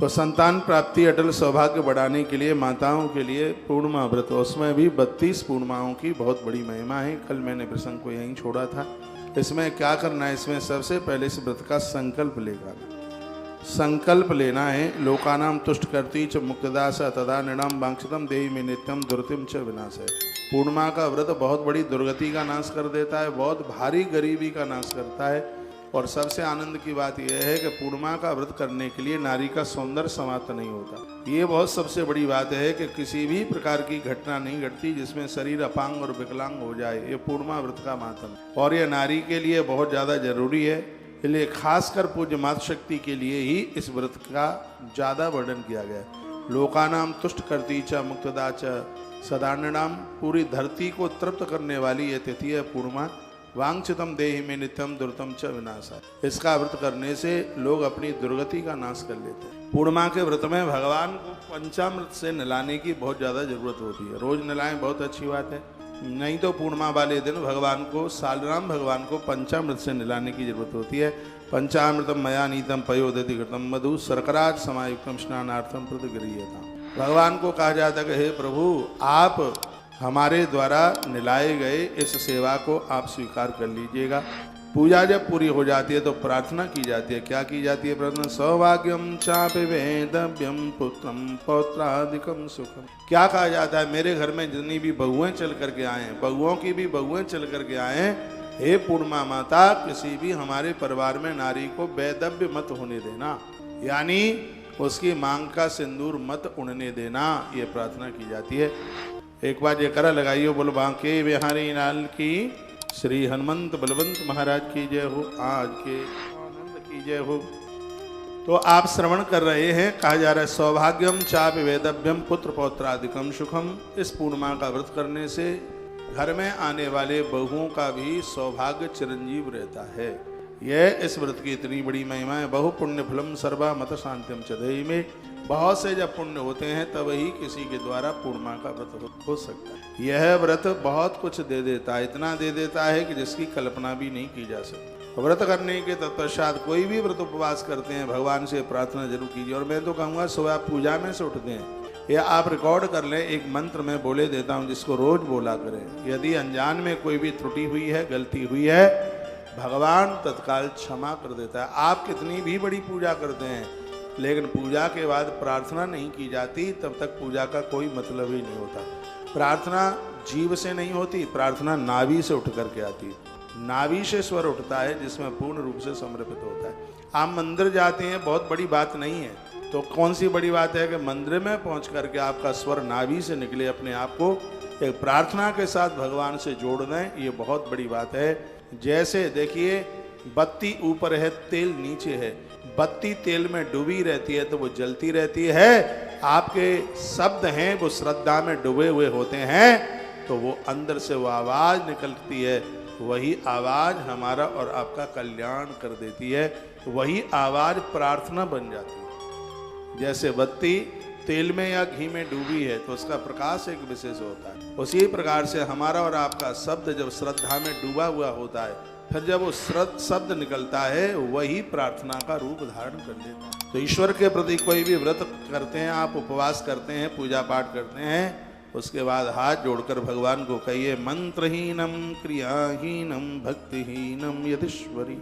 तो संतान प्राप्ति अटल सौभाग्य बढ़ाने के लिए माताओं के लिए पूर्णिमा व्रत, उसमें भी 32 पूर्णिमाओं की बहुत बड़ी महिमा है। कल मैंने प्रसंग को यहीं छोड़ा था। इसमें क्या करना है, इसमें सबसे पहले इस व्रत का संकल्प लेगा। संकल्प लेना है, लोकानाम तुष्ट करती च मुक्तदा स तदा नृणाम वांछितम देहि में नित्यम दुर्तिम च विनाश है। पूर्णिमा का व्रत बहुत बड़ी दुर्गति का नाश कर देता है, बहुत भारी गरीबी का नाश करता है। और सबसे आनंद की बात यह है कि पूर्णिमा का व्रत करने के लिए नारी का सौंदर्य समाप्त नहीं होता। ये बहुत सबसे बड़ी बात है कि किसी भी प्रकार की घटना नहीं घटती जिसमें शरीर अपांग और विकलांग हो जाए। ये पूर्णिमा व्रत का मातम और ये नारी के लिए बहुत ज़्यादा जरूरी है। इसलिए खासकर पूज्य मातृशक्ति के लिए ही इस व्रत का ज़्यादा वर्णन किया गया है। लोकानाम तुष्ट करती च मुक्तदा च सदानृणाम, पूरी धरती को तृप्त करने वाली ये तिथि है पूर्णिमा। वांछितम देहि में नित्यम दुर्तम च विनाशा, इसका व्रत करने से लोग अपनी दुर्गति का नाश कर लेते हैं। पूर्णिमा के व्रत में भगवान को पंचामृत से नहलाने की बहुत ज़्यादा जरूरत होती है। रोज नहलाएं बहुत अच्छी बात है, नहीं तो पूर्णिमा वाले दिन भगवान को, सालराम भगवान को पंचामृत से नहलाने की जरूरत होती है। पंचामृतम मया नीतम पयोदधि घृतम मधु शर्कराज समायुक्तम स्नानार्थम प्रतिगृह्यताम्। भगवान को कहा जाता है कि हे प्रभु, आप हमारे द्वारा निलाए गए इस सेवा को आप स्वीकार कर लीजिएगा। पूजा जब पूरी हो जाती है तो प्रार्थना की जाती है। क्या की जाती है प्रार्थना? सौभाग्यम चापि वेदव्यम पुत्रम पौत्रादिकम सुखम। क्या कहा जाता है? मेरे घर में जितनी भी बहुएं चल करके आए हैं, बहुओं की भी बहुएं चल करके आए हैं, हे पूर्णिमा माता, किसी भी हमारे परिवार में नारी को वैदव्य मत होने देना, यानी उसकी मांग का सिंदूर मत उड़ने देना। ये प्रार्थना की जाती है। एक बार जयकारा लगाइए, बोलो बांके बिहारी लाल की, श्री हनुमंत बलवंत महाराज की जय हो, आज के आनंद की जय हो। तो आप श्रवण कर रहे हैं, कहा जा रहा है सौभाग्यम चापि वेदव्यम पुत्र पौत्रादिकम सुखम। इस पूर्णिमा का व्रत करने से घर में आने वाले बहुओं का भी सौभाग्य चिरंजीव रहता है। यह इस व्रत की इतनी बड़ी महिमा है। बहु पुण्य फलम सर्वा मत शांतिम चदेहि में, बहुत से जब पुण्य होते हैं तब ही किसी के द्वारा पूर्णिमा का व्रत हो सकता है। यह व्रत बहुत कुछ दे देता है, इतना दे देता है कि जिसकी कल्पना भी नहीं की जा सकती। व्रत करने के तत्पश्चात कोई भी व्रत उपवास करते हैं, भगवान से प्रार्थना जरूर कीजिए। और मैं तो कहूँगा सुबह पूजा में से उठते हैं, या आप रिकॉर्ड कर लें, एक मंत्र में बोले देता हूँ जिसको रोज बोला करें। यदि अनजान में कोई भी त्रुटि हुई है, गलती हुई है, भगवान तत्काल क्षमा कर देता है। आप कितनी भी बड़ी पूजा करते हैं, लेकिन पूजा के बाद प्रार्थना नहीं की जाती, तब तक पूजा का कोई मतलब ही नहीं होता। प्रार्थना जीव से नहीं होती, प्रार्थना नाभि से उठ करके आती है। नाभि से स्वर उठता है जिसमें पूर्ण रूप से समर्पित होता है। आप मंदिर जाते हैं, बहुत बड़ी बात नहीं है, तो कौन सी बड़ी बात है कि मंदिर में पहुंच करके आपका स्वर नाभि से निकले, अपने आप को एक प्रार्थना के साथ भगवान से जोड़ दें, ये बहुत बड़ी बात है। जैसे देखिए, बत्ती ऊपर है, तेल नीचे है, बत्ती तेल में डूबी रहती है तो वो जलती रहती है। आपके शब्द हैं वो श्रद्धा में डूबे हुए होते हैं, तो वो अंदर से वो आवाज़ निकलती है, वही आवाज़ हमारा और आपका कल्याण कर देती है। वही आवाज़ प्रार्थना बन जाती है। जैसे बत्ती तेल में या घी में डूबी है तो उसका प्रकाश एक विशेष होता है, उसी प्रकार से हमारा और आपका शब्द जब श्रद्धा में डूबा हुआ होता है, फिर जब वो शब्द निकलता है, वही प्रार्थना का रूप धारण कर लेता है। तो ईश्वर के प्रति कोई भी व्रत करते हैं, आप उपवास करते हैं, पूजा पाठ करते हैं, उसके बाद हाथ जोड़कर भगवान को कहिए, मंत्रहीनम क्रियाहीनम भक्तिहीनम यदीश्वरी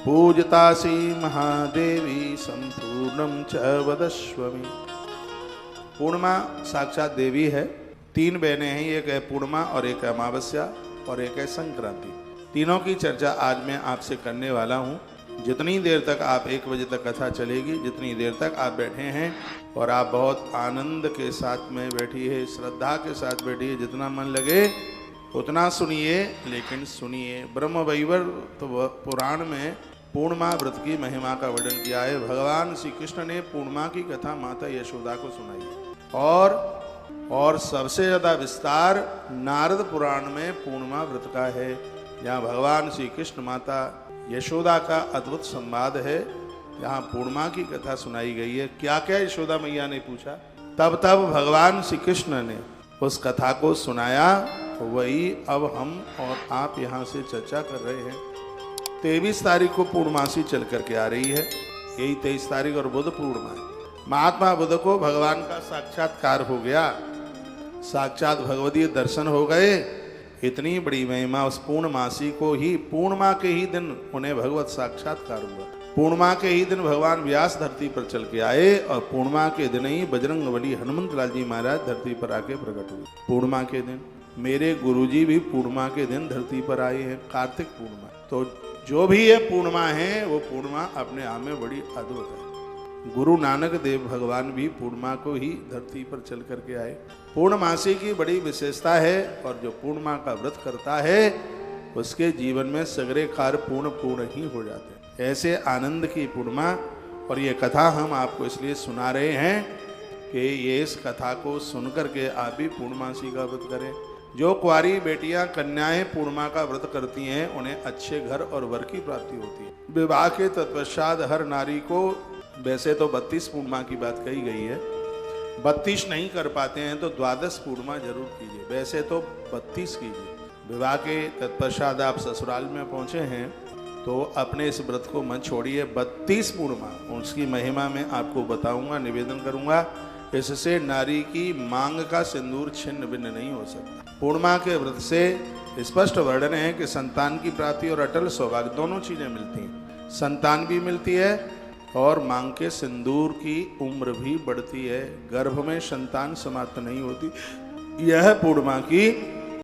पूजतासी महादेवी संपूर्णम च वदस्वमी। पूर्णिमा साक्षात देवी है। 3 बहनें हैं, एक है पूर्णिमा और एक है अमावस्या और एक है संक्रांति। तीनों की चर्चा आज मैं आपसे करने वाला हूँ। जितनी देर तक आप 1 बजे तक कथा चलेगी, जितनी देर तक आप बैठे हैं और आप बहुत आनंद के साथ में बैठिए, श्रद्धा के साथ बैठिए, जितना मन लगे उतना सुनिए, लेकिन सुनिए। ब्रह्म वैवर्त पुराण में पूर्णिमा व्रत की महिमा का वर्णन किया है। भगवान श्री कृष्ण ने पूर्णिमा की कथा माता यशोदा को सुनाई है और सबसे ज़्यादा विस्तार नारद पुराण में पूर्णिमा व्रत का है, जहाँ भगवान श्री कृष्ण माता यशोदा का अद्भुत संवाद है, जहाँ पूर्णिमा की कथा सुनाई गई है। क्या क्या यशोदा मैया ने पूछा, तब भगवान श्री कृष्ण ने उस कथा को सुनाया, वही अब हम और आप यहाँ से चर्चा कर रहे हैं। 23 तारीख को पूर्णमासी चल करके आ रही है, यही 23 तारीख और बुध पूर्णिमा है। महात्मा बुद्ध को भगवान का साक्षात्कार हो गया, साक्षात भगवतीय दर्शन हो गए। इतनी बड़ी महिमा उस पूर्णमासी को ही, पूर्णिमा के ही दिन उन्हें भगवत साक्षात्कार हुआ। पूर्णिमा के ही दिन भगवान व्यास धरती पर चल के आए और पूर्णिमा के दिन ही बजरंगबली हनुमंत लाल जी महाराज धरती पर आके प्रकट हुए। पूर्णिमा के दिन मेरे गुरुजी भी पूर्णिमा के दिन धरती पर आए हैं, कार्तिक पूर्णिमा। तो जो भी ये पूर्णिमा है वो पूर्णिमा अपने आप में बड़ी अद्भुत है। गुरु नानक देव भगवान भी पूर्णिमा को ही धरती पर चल करके आए। पूर्णमासी की बड़ी विशेषता है और जो पूर्णिमा का व्रत करता है उसके जीवन में सगरे कार्य पूर्ण ही हो जाते हैं। ऐसे आनंद की पूर्णिमा, और ये कथा हम आपको इसलिए सुना रहे हैं कि ये इस कथा को सुन करके आप भी पूर्णमासी का व्रत करें। जो कुंवारी बेटियां कन्याएं पूर्णिमा का व्रत करती हैं उन्हें अच्छे घर और वर की प्राप्ति होती है। विवाह के तत्पश्चात हर नारी को, वैसे तो 32 पूर्णिमा की बात कही गई है, 32 नहीं कर पाते हैं तो 12 पूर्णिमा जरूर कीजिए, वैसे तो 32 कीजिए। विवाह के तत्पश्चात आप ससुराल में पहुंचे हैं तो अपने इस व्रत को मत छोड़िए। 32 पूर्णिमा उसकी महिमा में आपको बताऊंगा, निवेदन करूंगा। इससे नारी की मांग का सिंदूर छिन्न भिन्न नहीं हो सकता। पूर्णिमा के व्रत से स्पष्ट वर्णन है कि संतान की प्राप्ति और अटल सौभाग्य दोनों चीजें मिलती हैं। संतान भी मिलती है और मांग के सिंदूर की उम्र भी बढ़ती है। गर्भ में संतान समाप्त नहीं होती। यह पूर्णिमा की